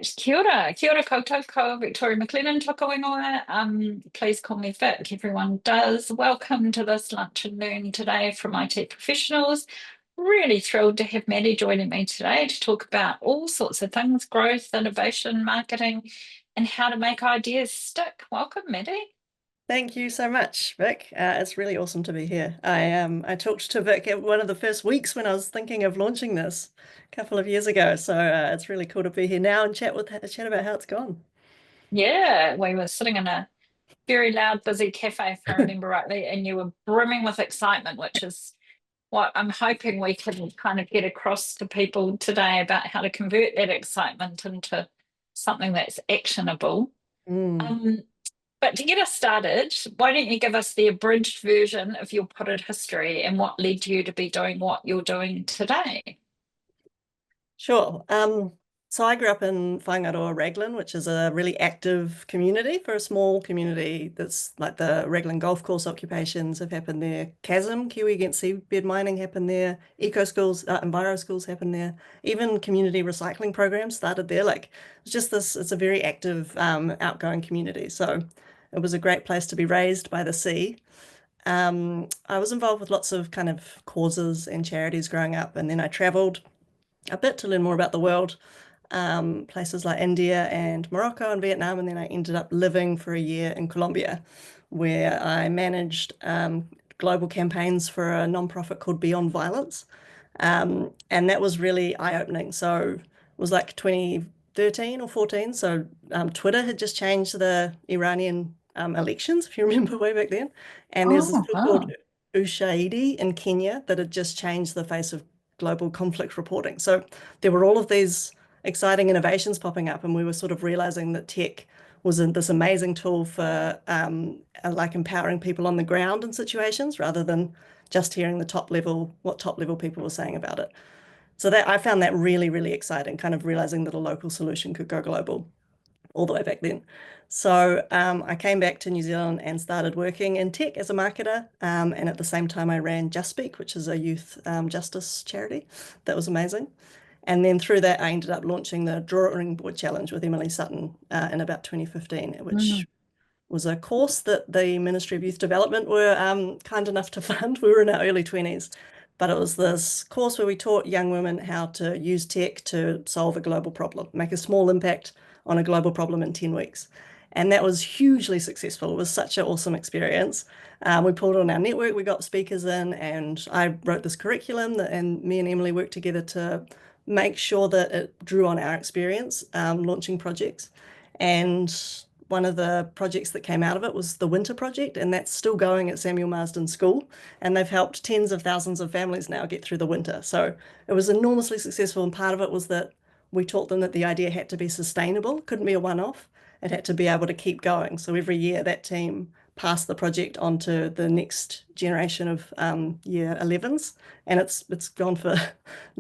Kia ora koutou, ko Victoria McLennan, toka wingoa. Please call me Vic, everyone does. Welcome to this lunch and learn today from IT professionals. Really thrilled to have Maddy joining me today to talk about all sorts of things, growth, innovation, marketing, and how to make ideas stick. Welcome, Maddy. Thank you so much, Vic. It's really awesome to be here. I talked to Vic at one of the first weeks when I was thinking of launching this a couple of years ago. So it's really cool to be here now and chat about how it's gone. Yeah, we were sitting in a very loud, busy cafe, if I remember rightly, and you were brimming with excitement, which is what I'm hoping we can kind of get across to people today about how to convert that excitement into something that's actionable. Mm. Um, but to get us started, why don't you give us the abridged version of your potted history and what led you to be doing what you're doing today? Sure. So I grew up in Whangaroa, Raglan, which is a really active community for a small community that's like the Raglan golf course occupations have happened there. Chasm, Kiwi against seabed mining happened there. Eco schools, enviro schools happened there. Even community recycling programs started there. Like it's just this, it's a very active, outgoing community. So it was a great place to be raised by the sea. I was involved with lots of kind of causes and charities growing up, and then I traveled a bit to learn more about the world, places like India and Morocco and Vietnam. And then I ended up living for a year in Colombia, where I managed global campaigns for a nonprofit called Beyond Violence. And that was really eye-opening. So it was like 2013 or 14. So Twitter had just changed the Iranian elections, if you remember way back then. And there's this Oh, tool called wow. Ushahidi in Kenya that had just changed the face of global conflict reporting. So there were all of these exciting innovations popping up, and we were sort of realizing that tech was this amazing tool for like empowering people on the ground in situations rather than just hearing the top level, what top level people were saying about it. So that I found that really, really exciting, kind of realizing that a local solution could go global all the way back then. So I came back to New Zealand and started working in tech as a marketer. And at the same time, I ran Just Speak, which is a youth justice charity. That was amazing. And then through that, I ended up launching the Drawing Board Challenge with Emily Sutton in about 2015, Mm. which was a course that the Ministry of Youth Development were kind enough to fund. We were in our early 20s, but it was this course where we taught young women how to use tech to solve a global problem, make a small impact on a global problem in 10 weeks. And that was hugely successful. It was such an awesome experience. We pulled on our network, we got speakers in, and I wrote this curriculum and me and Emily worked together to make sure that it drew on our experience launching projects. And one of the projects that came out of it was the Winter Project, and that's still going at Samuel Marsden School. And they've helped tens of thousands of families now get through the winter. So it was enormously successful. And part of it was that we taught them that the idea had to be sustainable, couldn't be a one-off. It had to be able to keep going. So every year that team passed the project on to the next generation of year 11s, and it's gone for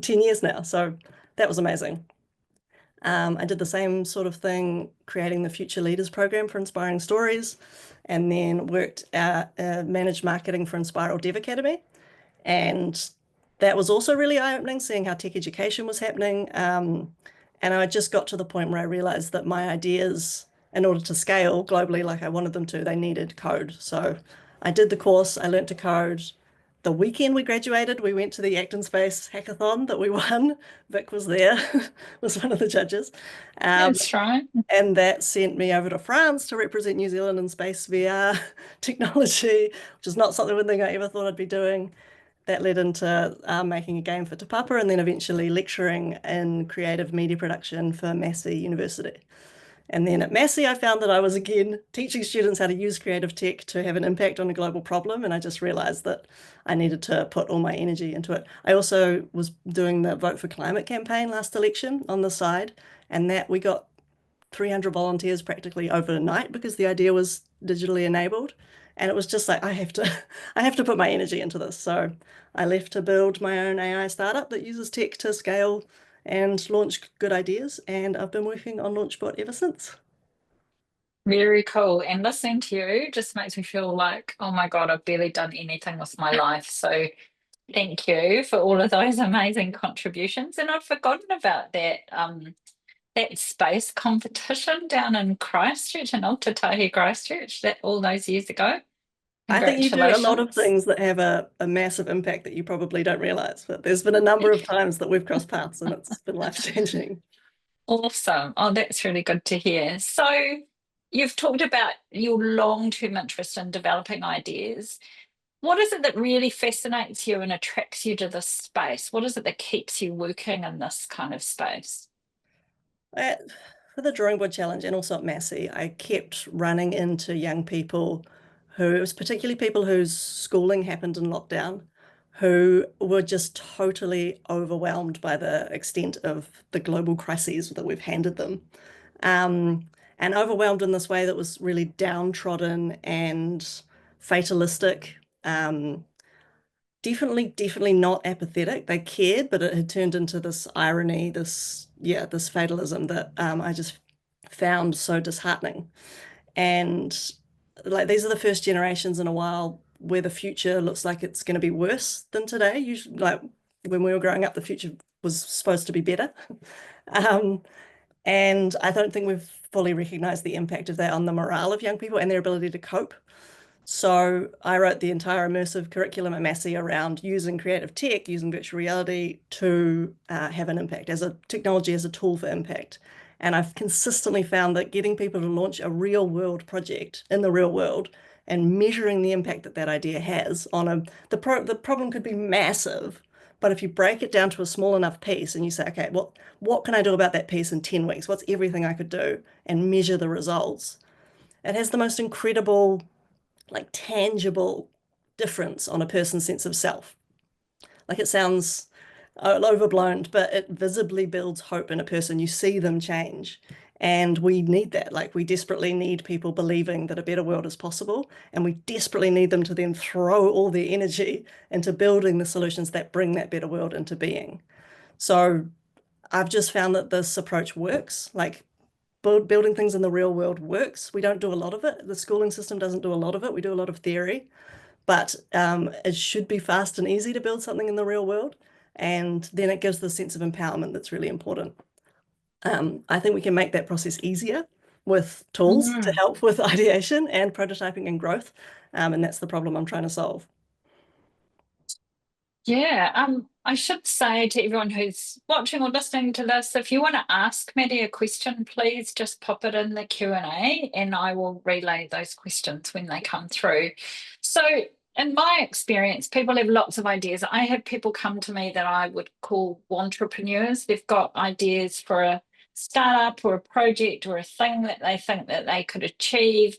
10 years now. So that was amazing. I did the same sort of thing, creating the Future Leaders program for Inspiring Stories, and then worked managed marketing for Inspiral Dev Academy. And that was also really eye-opening, seeing how tech education was happening. And I just got to the point where I realized that my ideas, in order to scale globally like I wanted them to, they needed code. So I did the course, I learned to code. The weekend we graduated, we went to the Acton Space hackathon that we won. Vic was there, was one of the judges. Um, That's right. and that sent me over to France to represent New Zealand in space VR technology, which is not something one thing I ever thought I'd be doing. That led into making a game for Te Papa and then eventually lecturing in creative media production for Massey University. And then at Massey, I found that I was again teaching students how to use creative tech to have an impact on a global problem. And I just realized that I needed to put all my energy into it. I also was doing the Vote for Climate campaign last election on the side, and that we got 300 volunteers practically overnight because the idea was digitally enabled. And it was just like, I have to put my energy into this. So I left to build my own AI startup that uses tech to scale and launch good ideas. And I've been working on LaunchBot ever since. Very cool. And listening to you just makes me feel like, oh my God, I've barely done anything with my life. So thank you for all of those amazing contributions. And I'd forgotten about that. that space competition down in Christchurch, in Aotearoa, Christchurch, that all those years ago. I think you do a lot of Congratulations. things that have a massive impact that you probably don't realize, but there's been a number of times that we've crossed paths and it's been life-changing. Awesome. Oh, that's really good to hear. So, you've talked about your long-term interest in developing ideas. What is it that really fascinates you and attracts you to this space? What is it that keeps you working in this kind of space? At, for the drawing board challenge and also at Massey, I kept running into young people who, it was particularly people whose schooling happened in lockdown, who were just totally overwhelmed by the extent of the global crises that we've handed them. And overwhelmed in this way that was really downtrodden and fatalistic. Um, definitely not apathetic. They cared, but it had turned into this irony, this fatalism that I just found so disheartening. And like these are the first generations in a while where the future looks like it's going to be worse than today. Usually, like when we were growing up, the future was supposed to be better. Um, and I don't think we've fully recognized the impact of that on the morale of young people and their ability to cope. So I wrote the entire immersive curriculum at Massey around using creative tech, using virtual reality to have an impact as a technology as a tool for impact. And I've consistently found that getting people to launch a real world project in the real world and measuring the impact that that idea has on the problem could be massive, but if you break it down to a small enough piece and you say, okay, what can I do about that piece in 10 weeks? What's everything I could do and measure the results? It has the most incredible like tangible difference on a person's sense of self. Like it sounds overblown, but it visibly builds hope in a person. You see them change. And we need that. Like we desperately need people believing that a better world is possible. And we desperately need them to then throw all their energy into building the solutions that bring that better world into being. So I've just found that this approach works. Like building things in the real world works. We don't do a lot of it. The schooling system doesn't do a lot of it. We do a lot of theory, but it should be fast and easy to build something in the real world. And then it gives the sense of empowerment that's really important. I think we can make that process easier with tools to Mm. help with ideation and prototyping and growth. And that's the problem I'm trying to solve. Yeah, I should say to everyone who's watching or listening to this, if you want to ask Maddie a question, please just pop it in the Q&A and I will relay those questions when they come through. So, in my experience, people have lots of ideas. I have people come to me that I would call entrepreneurs. They've got ideas for a startup or a project or a thing that they think that they could achieve.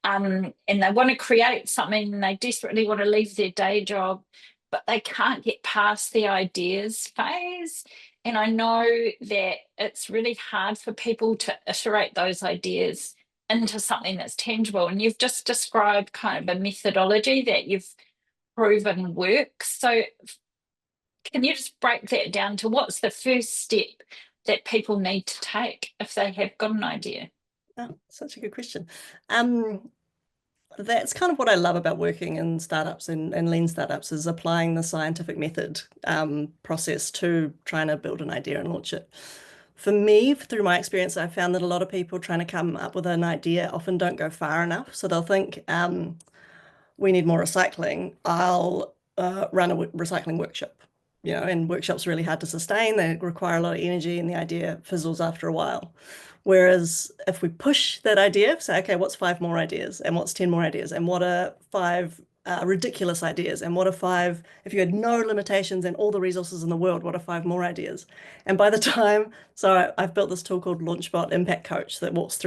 And they want to create something and they desperately want to leave their day job but they can't get past the ideas phase. And I know that it's really hard for people to iterate those ideas into something that's tangible. And you've just described kind of a methodology that you've proven works. So can you just break that down to what's the first step that people need to take if they have got an idea? Oh, such a good question. Um, That's kind of what I love about working in startups and lean startups is applying the scientific method process to trying to build an idea and launch it. For me, through my experience, I've found that a lot of people trying to come up with an idea often don't go far enough. So they'll think, we need more recycling. I'll run a recycling workshop. And workshops are really hard to sustain. They require a lot of energy and the idea fizzles after a while. Whereas if we push that idea, say, okay, what's 5 more ideas? And what's 10 more ideas? And what are 5 ridiculous ideas? And what are 5, if you had no limitations and all the resources in the world, what are 5 more ideas? And by the time, so I've built this tool called LaunchBot Impact Coach that walks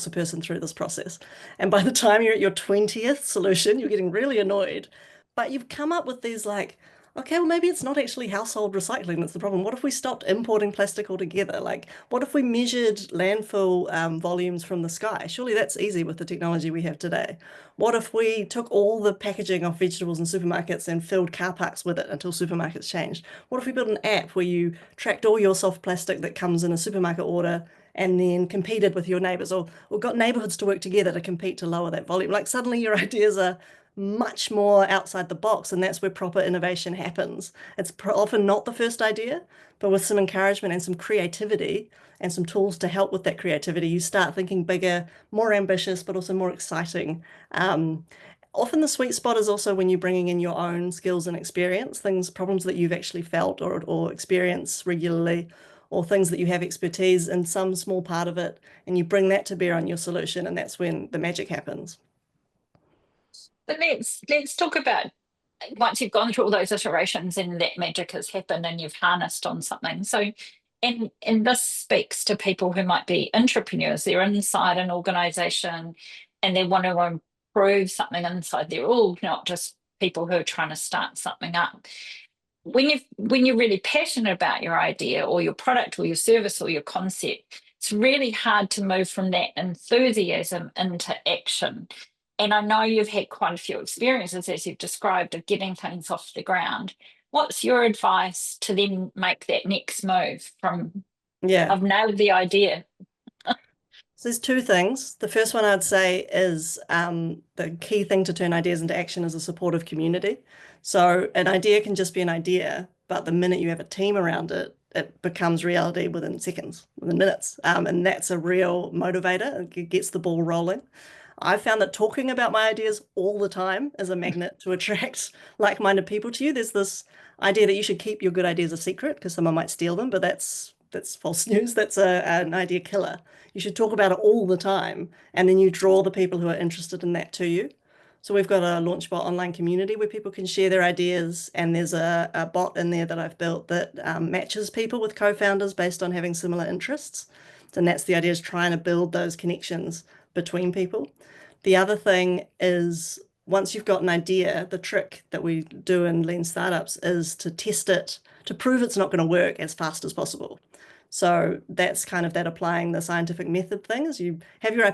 a person through this process. And by the time you're at your 20th solution, you're getting really annoyed. But you've come up with these like, okay, well, maybe it's not actually household recycling that's the problem. What if we stopped importing plastic altogether? Like, what if we measured landfill volumes from the sky? Surely that's easy with the technology we have today. What if we took all the packaging of vegetables in supermarkets and filled car parks with it until supermarkets changed? What if we built an app where you tracked all your soft plastic that comes in a supermarket order and then competed with your neighbors or got neighborhoods to work together to compete to lower that volume? Like, suddenly your ideas are much more outside the box, and that's where proper innovation happens. It's often not the first idea, but with some encouragement and some creativity and some tools to help with that creativity, you start thinking bigger, more ambitious, but also more exciting. Um, Often the sweet spot is also when you're bringing in your own skills and experience, problems that you've actually felt or experience regularly, or things that you have expertise in some small part of it, and you bring that to bear on your solution, and that's when the magic happens. But let's talk about once you've gone through all those iterations and that magic has happened and you've harnessed on something. So, and this speaks to people who might be intrapreneurs. They're inside an organization and they want to improve something inside their org, not just people who are trying to start something up. When you're really passionate about your idea or your product or your service or your concept, it's really hard to move from that enthusiasm into action. And I know you've had quite a few experiences, as you've described, of getting things off the ground. What's your advice to then make that next move from Yeah. I've nailed the idea? So there's two things. The first one I'd say is the key thing to turn ideas into action is a supportive community. So an idea can just be an idea, but the minute you have a team around it, it becomes reality within seconds, within minutes. And that's a real motivator. It gets the ball rolling. I've found that talking about my ideas all the time is a magnet to attract like-minded people to you. There's this idea that you should keep your good ideas a secret because someone might steal them, but that's false news. That's an idea killer. You should talk about it all the time, and then you draw the people who are interested in that to you. So we've got a LaunchBot online community where people can share their ideas, and there's a bot in there that I've built that matches people with co-founders based on having similar interests. And that's the idea, is trying to build those connections between people. The other thing is once you've got an idea, the trick that we do in lean startups is to test it to prove it's not going to work as fast as possible. So that's kind of that applying the scientific method thing is you have your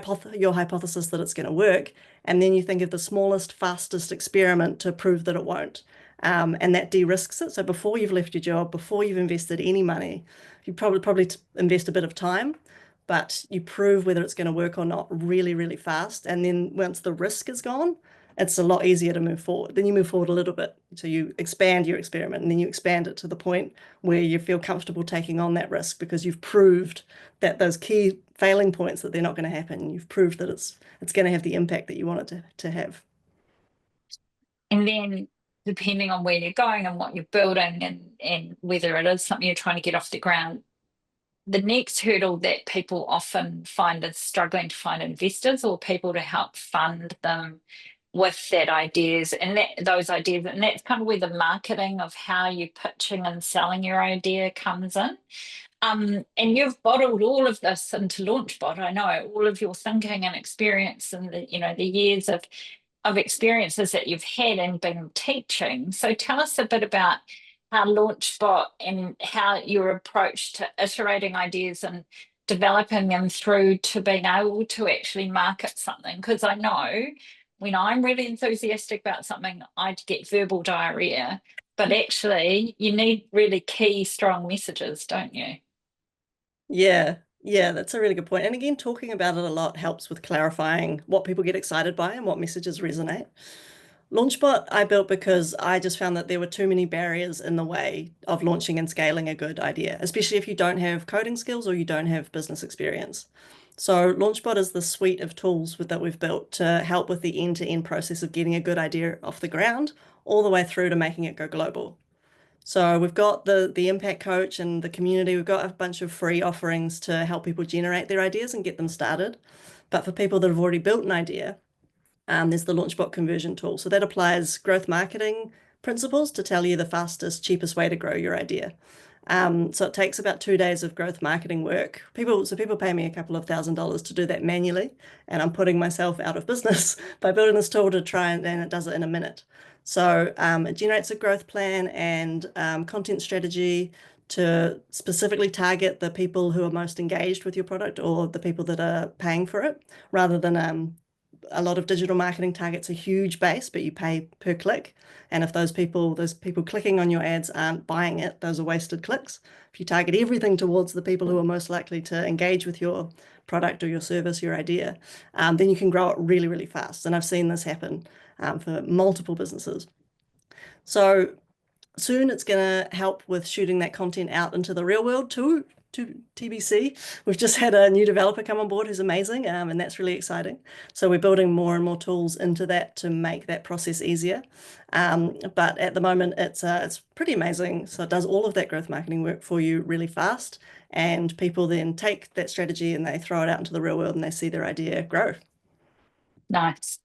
hypothesis that it's going to work, and then you think of the smallest, fastest experiment to prove that it won't. And that de-risks it. So before you've left your job, before you've invested any money, you probably invest a bit of time, but you prove whether it's going to work or not really, really fast. And then once the risk is gone, it's a lot easier to move forward. Then you move forward a little bit. So you expand your experiment and then you expand it to the point where you feel comfortable taking on that risk because you've proved that those key failing points that they're not going to happen. You've proved that it's going to have the impact that you want it to have. And then depending on where you're going and what you're building and whether it is something you're trying to get off the ground, the next hurdle that people often find is struggling to find investors or people to help fund them with that ideas and those ideas. And that's kind of where the marketing of how you're pitching and selling your idea comes in. And you've bottled all of this into LaunchBot. I know all of your thinking and experience and the years of experiences that you've had and been teaching. So tell us a bit about how LaunchBot and how your approach to iterating ideas and developing them through to being able to actually market something. Because I know when I'm really enthusiastic about something, I get verbal diarrhea. But actually, you need really key, strong messages, don't you? Yeah, yeah, that's a really good point. And again, talking about it a lot helps with clarifying what people get excited by and what messages resonate. LaunchBot I built because I just found that there were too many barriers in the way of launching and scaling a good idea, especially if you don't have coding skills or you don't have business experience. So LaunchBot is the suite of tools that we've built to help with the end-to-end process of getting a good idea off the ground, all the way through to making it go global. So we've got the impact coach and the community. We've got a bunch of free offerings to help people generate their ideas and get them started. But for people that have already built an idea, there's the LaunchBot conversion tool. So that applies growth marketing principles to tell you the fastest, cheapest way to grow your idea. So it takes about 2 days of growth marketing work. People pay me a couple of $1,000s to do that manually, and I'm putting myself out of business by building this tool to try and it does it in a minute. So it generates a growth plan and content strategy to specifically target the people who are most engaged with your product or the people that are paying for it, rather than a lot of digital marketing targets a huge base, but you pay per click. And if those people clicking on your ads aren't buying it, those are wasted clicks. If you target everything towards the people who are most likely to engage with your product or your service, your idea, then you can grow it really, really fast. And I've seen this happen. for multiple businesses. So soon it's going to help with shooting that content out into the real world too, to TBC. We've just had a new developer come on board who's amazing, and that's really exciting. So we're building more and more tools into that to make that process easier. But at the moment, it's pretty amazing. So it does all of that growth marketing work for you really fast, and people then take that strategy and they throw it out into the real world and they see their idea grow. Nice.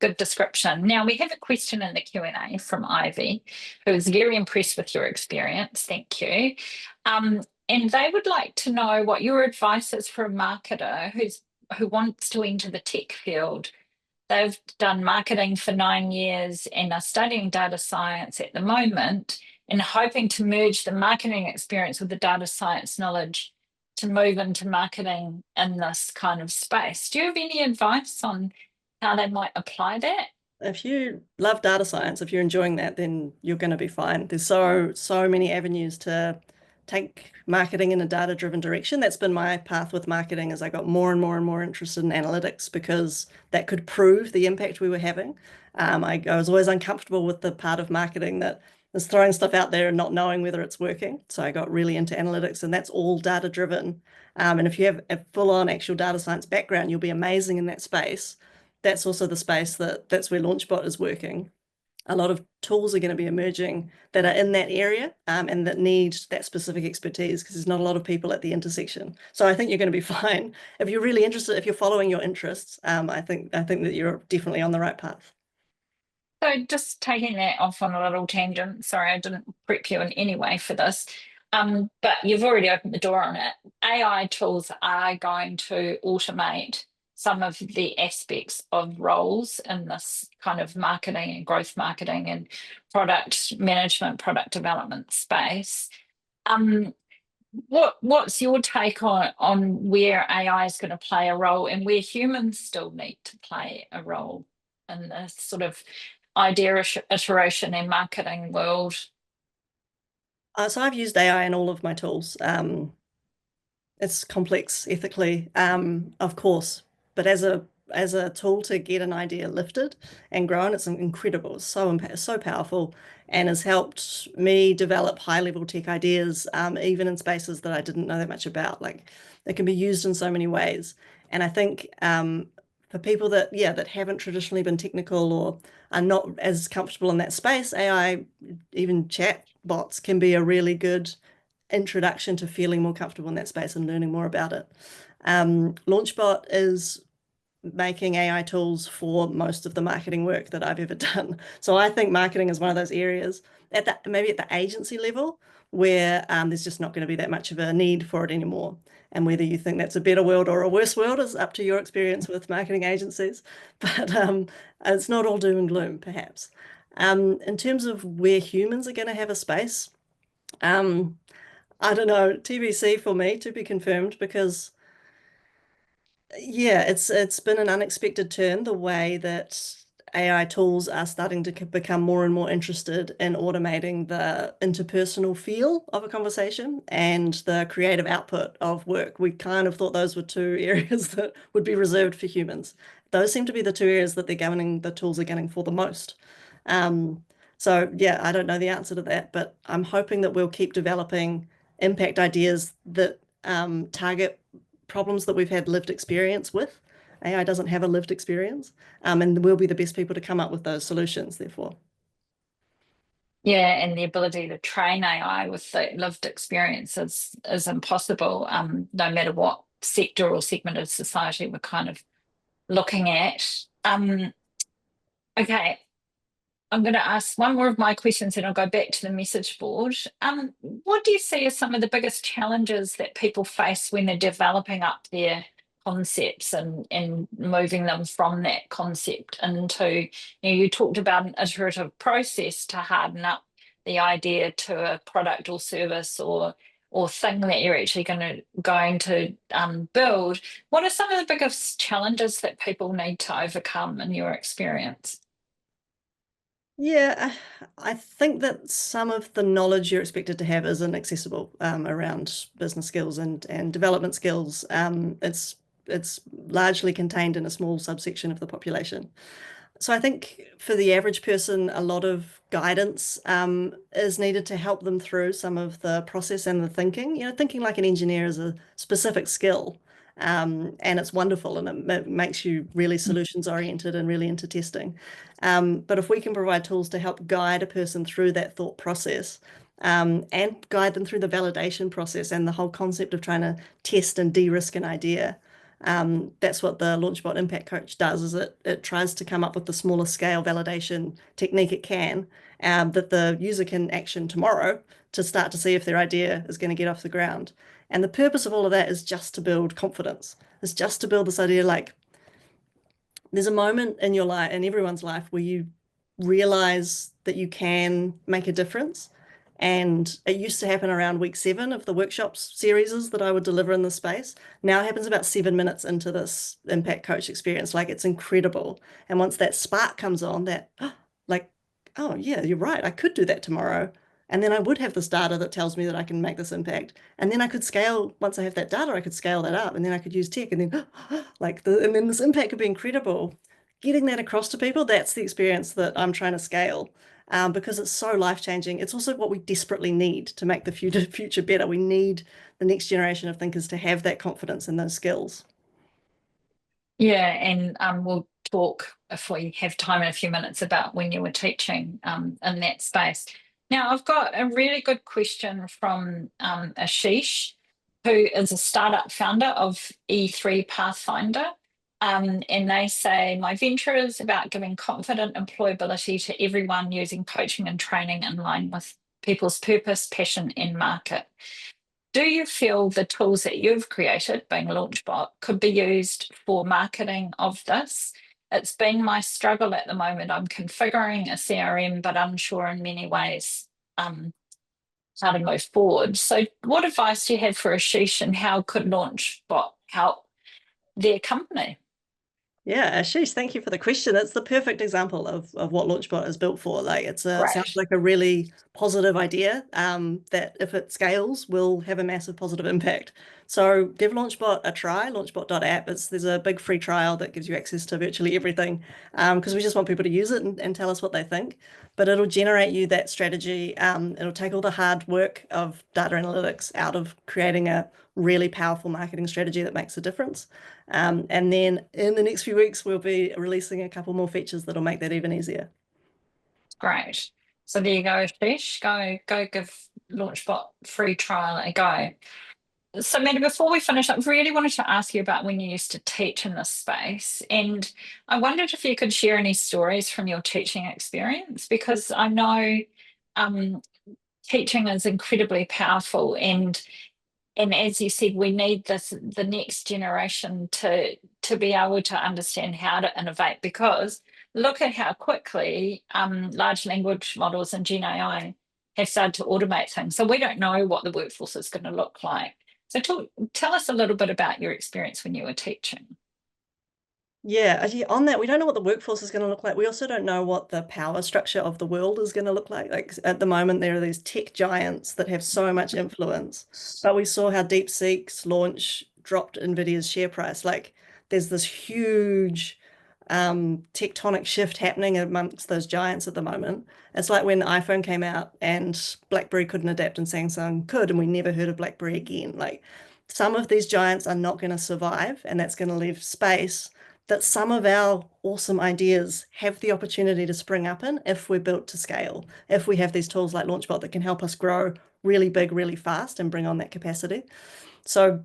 Good description. Now we have a question in the Q&A from Ivy, who is very impressed with your experience. Thank you. And they would like to know what your advice is for a marketer who wants to enter the tech field. They've done marketing for 9 years and are studying data science at the moment and hoping to merge the marketing experience with the data science knowledge to move into marketing in this kind of space. Do you have any advice on how they might apply that? If you love data science, if you're enjoying that, then you're going to be fine. There's so many avenues to take marketing in a data-driven direction. That's been my path with marketing as I got more and more and more interested in analytics because that could prove the impact we were having. I was always uncomfortable with the part of marketing that is throwing stuff out there and not knowing whether it's working. So I got really into analytics, and that's all data-driven. And if you have a full-on actual data science background, you'll be amazing in that space. That's also the space that's where Launchbot is working. A lot of tools are going to be emerging that are in that area and that need that specific expertise because there's not a lot of people at the intersection. So I think you're going to be fine. If you're really interested, if you're following your interests, I think that you're definitely on the right path. So just taking that off on a little tangent, sorry, I didn't prep you in any way for this, but you've already opened the door on it. AI tools are going to automate some of the aspects of roles in this kind of marketing and growth marketing and product management, product development space. Um, what's your take on where AI is going to play a role and where humans still need to play a role in this sort of idea iteration and marketing world? So I've used AI in all of my tools. It's complex ethically, of course, but as a tool to get an idea lifted and grown, it's incredible. It's so powerful, and has helped me develop high level tech ideas, even in spaces that I didn't know that much about. Like it can be used in so many ways, and I think for people that haven't traditionally been technical or are not as comfortable in that space, AI, even chat bots, can be a really good introduction to feeling more comfortable in that space and learning more about it. Launchbot is making AI tools for most of the marketing work that I've ever done. So I think marketing is one of those areas maybe at the agency level where there's just not going to be that much of a need for it anymore. And whether you think that's a better world or a worse world is up to your experience with marketing agencies. But it's not all doom and gloom, perhaps. In terms of where humans are going to have a space, I don't know, TBC for me to be confirmed because yeah, it's been an unexpected turn the way that AI tools are starting to become more and more interested in automating the interpersonal feel of a conversation and the creative output of work. We kind of thought those were two areas that would be reserved for humans. Those seem to be the two areas that the tools are gunning for the most. Um, so yeah, I don't know the answer to that, but I'm hoping that we'll keep developing impact ideas that target problems that we've had lived experience with. AI doesn't have a lived experience, and we'll be the best people to come up with those solutions, therefore. Yeah, and the ability to train AI with the lived experience is impossible, no matter what sector or segment of society we're kind of looking at. Okay, I'm going to ask one more of my questions and I'll go back to the message board. What do you see as some of the biggest challenges that people face when they're developing up their concepts and moving them from that concept into, you talked about an iterative process to harden up the idea to a product or service or thing that you're actually going to build. What are some of the biggest challenges that people need to overcome in your experience? Yeah, I think that some of the knowledge you're expected to have isn't accessible around business skills and development skills. It's largely contained in a small subsection of the population. So I think for the average person, a lot of guidance is needed to help them through some of the process and the thinking. Thinking like an engineer is a specific skill, and it's wonderful, and it makes you really solutions oriented and really into testing. But if we can provide tools to help guide a person through that thought process, and guide them through the validation process and the whole concept of trying to test and de-risk an idea. That's what the LaunchBot Impact Coach does, is it tries to come up with the smallest scale validation technique it can, that the user can action tomorrow to start to see if their idea is going to get off the ground. And the purpose of all of that is just to build confidence. It's just to build this idea like there's a moment in your life, in everyone's life, where you realize that you can make a difference. And it used to happen around week 7 of the workshops series that I would deliver in this space. Now it happens about 7 minutes into this impact coach experience. Like, it's incredible. And once that spark comes on, that like, oh yeah, you're right, I could do that tomorrow. And then I would have this data that tells me that I can make this impact. And then I could scale, once I have that data, I could scale that up, and then I could use tech, and then and then this impact could be incredible. Getting that across to people, that's the experience that I'm trying to scale. Because it's so life-changing. It's also what we desperately need to make the future better. We need the next generation of thinkers to have that confidence and those skills. Yeah, and we'll talk if we have time in a few minutes about when you were teaching in that space. Now, I've got a really good question from Ashish, who is a startup founder of E3 Pathfinder. And they say, my venture is about giving confident employability to everyone using coaching and training in line with people's purpose, passion, and market. Do you feel the tools that you've created, being Launchbot, could be used for marketing of this? It's been my struggle at the moment. I'm configuring a CRM, but unsure in many ways how to move forward. So, what advice do you have for Ashish, and how could Launchbot help their company? Yeah, Ashish, thank you for the question. It's the perfect example of what Launchbot is built for. Like, it sounds Great. like a really positive idea, that if it scales will have a massive positive impact. So give Launchbot a try, launchbot.app. There's a big free trial that gives you access to virtually everything, because we just want people to use it and tell us what they think. But it'll generate you that strategy. It'll take all the hard work of data analytics out of creating a really powerful marketing strategy that makes a difference. And then in the next few weeks, we'll be releasing a couple more features that'll make that even easier. Great. So there you go, Ashish. Go give Launchbot free trial a go. So, Maddie, before we finish, I really wanted to ask you about when you used to teach in this space. And I wondered if you could share any stories from your teaching experience, because I know um, teaching is incredibly powerful. And as you said, we need the next generation to be able to understand how to innovate, because look at how quickly large language models and Gen AI have started to automate things. So we don't know what the workforce is going to look like. So tell us a little bit about your experience when you were teaching. Yeah, actually, on that, we don't know what the workforce is going to look like. We also don't know what the power structure of the world is going to look like. Like, at the moment, there are these tech giants that have so much influence. But we saw how DeepSeek's launch dropped NVIDIA's share price. Like, there's this huge tectonic shift happening amongst those giants at the moment. It's like when iPhone came out and BlackBerry couldn't adapt and Samsung could, and we never heard of BlackBerry again. Like, some of these giants are not going to survive, and that's going to leave space that some of our awesome ideas have the opportunity to spring up in if we're built to scale, if we have these tools like Launchbot that can help us grow really big, really fast and bring on that capacity. So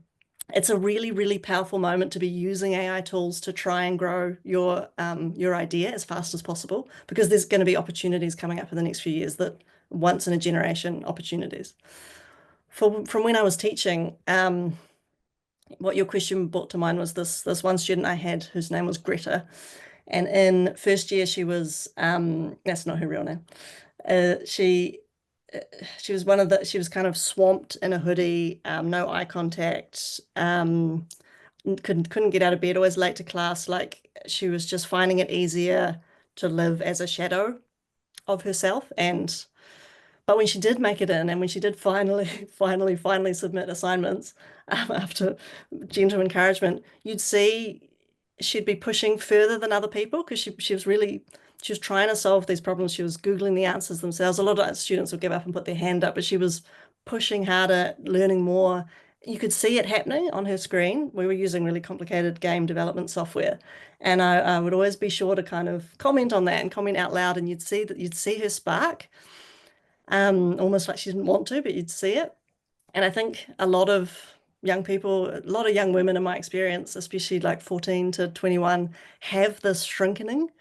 it's a really, really powerful moment to be using AI tools to try and grow your idea as fast as possible, because there's going to be opportunities coming up in the next few years, that once in a generation opportunities. From when I was teaching, what your question brought to mind was this one student I had whose name was Greta. And in first year, she was that's not her real name. She she was she was kind of swamped in a hoodie, no eye contact, couldn't get out of bed, always late to class. Like, she was just finding it easier to live as a shadow of herself. And but when she did make it in, and when she did finally, finally submit assignments, after gentle encouragement, you'd see she'd be pushing further than other people because she was trying to solve these problems. She was Googling the answers themselves. A lot of students would give up and put their hand up, but she was pushing harder, learning more. You could see it happening on her screen. We were using really complicated game development software. And I would always be sure to kind of comment on that and comment out loud, and you'd see her spark, almost like she didn't want to, but you'd see it. And I think a lot of young people, a lot of young women in my experience, especially like 14 to 21, have this shrinking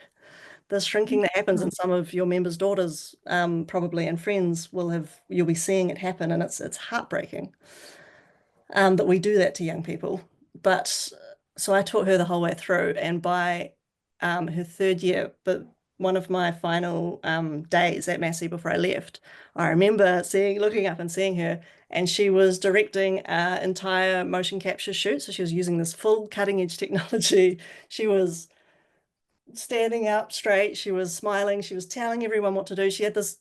that happens, and some of your members' daughters, probably, and friends you'll be seeing it happen, and it's heartbreaking, that we do that to young people. But so I taught her the whole way through, and by her third year, but one of my final days at Massey before I left, I remember looking up and seeing her, and she was directing an entire motion capture shoot. So she was using this full cutting edge technology. She was standing up straight. She was smiling. She was telling everyone what to do. She had this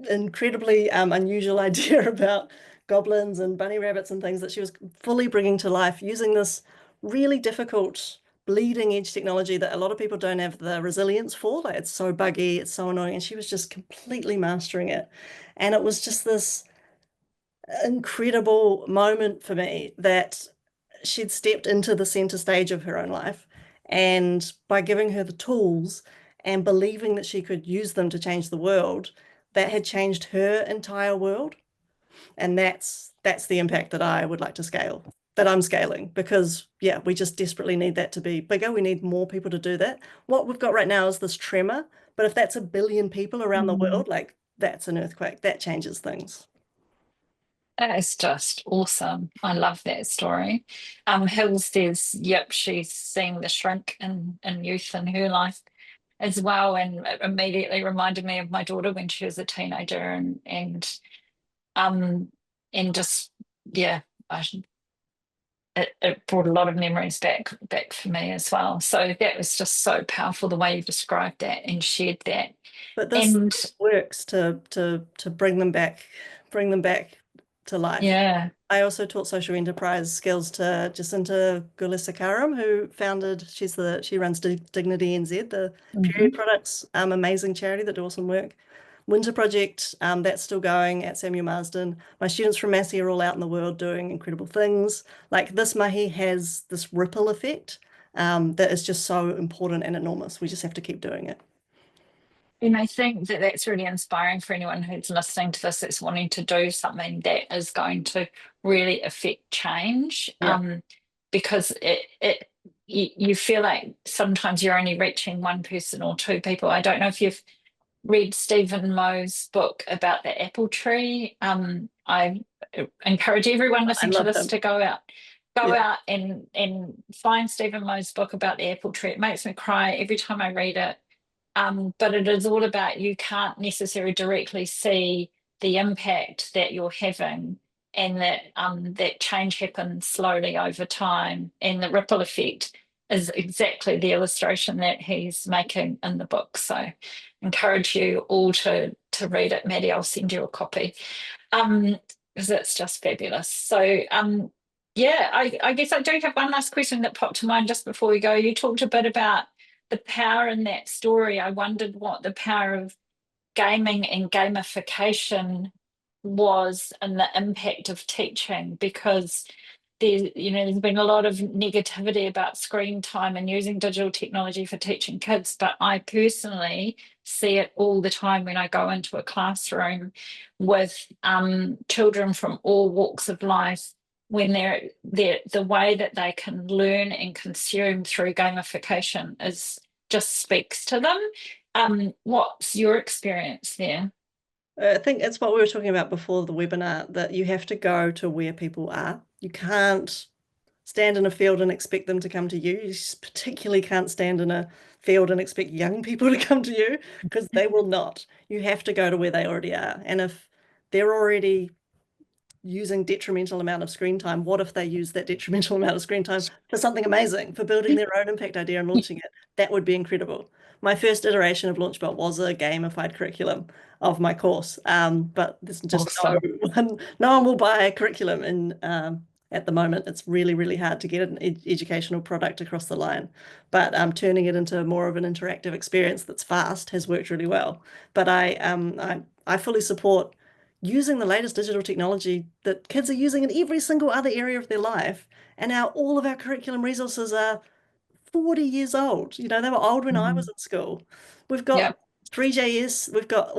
incredibly unusual idea about goblins and bunny rabbits and things that she was fully bringing to life using this really difficult bleeding edge technology that a lot of people don't have the resilience for. Like, it's so buggy, it's so annoying, and she was just completely mastering it. And it was just this incredible moment for me that she'd stepped into the center stage of her own life. And by giving her the tools and believing that she could use them to change the world, that had changed her entire world. And that's the impact that I would like to scale, that I'm scaling, because yeah, we just desperately need that to be bigger. We need more people to do that. What we've got right now is this tremor, but if that's a billion people around the Mm. world, like, that's an earthquake. That changes things. That is just awesome. I love that story. Hills says, yep, she's seeing the shrink in youth in her life as well. And it immediately reminded me of my daughter when she was a teenager um and just yeah, I, it brought a lot of memories back for me as well. So that was just so powerful the way you described that and shared that. But this And works to bring them back to life. yeah. I also taught social enterprise skills to Jacinta Gulisakaram, she runs Dignity NZ, the period Mhm. products, amazing charity that do awesome work. Winter Project, that's still going at Samuel Marsden. My students from Massey are all out in the world doing incredible things. Like, this mahi has this ripple effect, that is just so important and enormous. We just have to keep doing it. And I think that that's really inspiring for anyone who's listening to this that's wanting to do something that is going to really affect change. Yeah, Because you feel like sometimes you're only reaching one person or two people. I don't know if you've read Stephen Mo's book about the apple tree. I encourage everyone I listening to love this him. to go Yeah. out and find Stephen Mo's book about the apple tree. It makes me cry every time I read it. But it is all about you can't necessarily directly see the impact that you're having, and that change happens slowly over time, and the ripple effect is exactly the illustration that he's making in the book. So, encourage you all to read it, Maddie. I'll send you a copy, because it's just fabulous. So, yeah, I guess I do have one last question that popped to mind just before we go. You talked a bit about the power in that story. I wondered what the power of gaming and gamification was and the impact of teaching, because there's been a lot of negativity about screen time and using digital technology for teaching kids, but I personally see it all the time when I go into a classroom with children from all walks of life, when they're the way that they can learn and consume through gamification is just speaks to them. What's your experience there? I think it's what we were talking about before the webinar, that you have to go to where people are. You can't stand in a field and expect them to come to you. You particularly can't stand in a field and expect young people to come to you, because they will not. You have to go to where they already are. And if they're already using detrimental amount of screen time, what if they use that detrimental amount of screen time for something amazing, for building their own impact idea and launching it? That would be incredible. My first iteration of Launchbot was a gamified curriculum of my course, but there's just no Awesome. one, no one will buy a curriculum in at the moment. It's really, really hard to get an educational product across the line. But turning it into more of an interactive experience that's fast has worked really well. But I fully support using the latest digital technology that kids are using in every single other area of their life. And now all of our curriculum resources are 40 years old. You know, they were old when I was Mhm. in school. We've got Yep. 3JS, we've got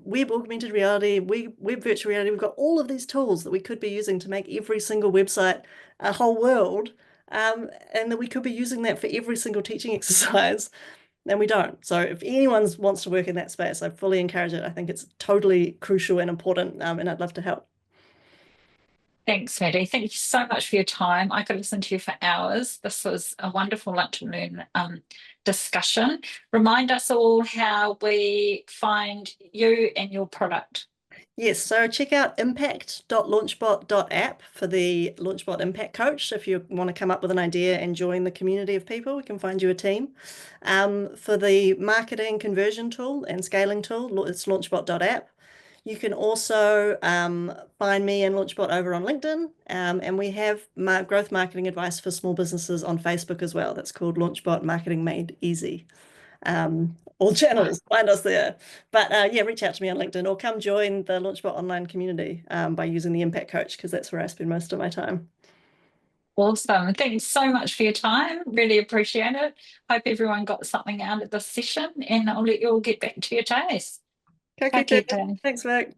web augmented reality, web virtual reality. We've got all of these tools that we could be using to make every single website a whole world. And that we could be using that for every single teaching exercise, and we don't. So if anyone wants to work in that space, I fully encourage it. I think it's totally crucial and important, and I'd love to help. Thanks, Maddy. Thank you so much for your time. I could listen to you for hours. This was a wonderful lunch and learn discussion. Remind us all how we find you and your product. Yes, so check out impact.launchbot.app for the Launchbot Impact Coach. If you want to come up with an idea and join the community of people, we can find you a team. For the marketing conversion tool and scaling tool, it's launchbot.app. You can also find me and Launchbot over on LinkedIn, and we have growth marketing advice for small businesses on Facebook as well. That's called Launchbot Marketing Made Easy. All channels, find us there. But yeah, reach out to me on LinkedIn or come join the Launchbot online community by using the Impact Coach, because that's where I spend most of my time. Awesome. Thanks so much for your time. Really appreciate it. Hope everyone got something out of this session, and I'll let you all get back to your days. Ka Ka kite. kite. Thanks, Vic.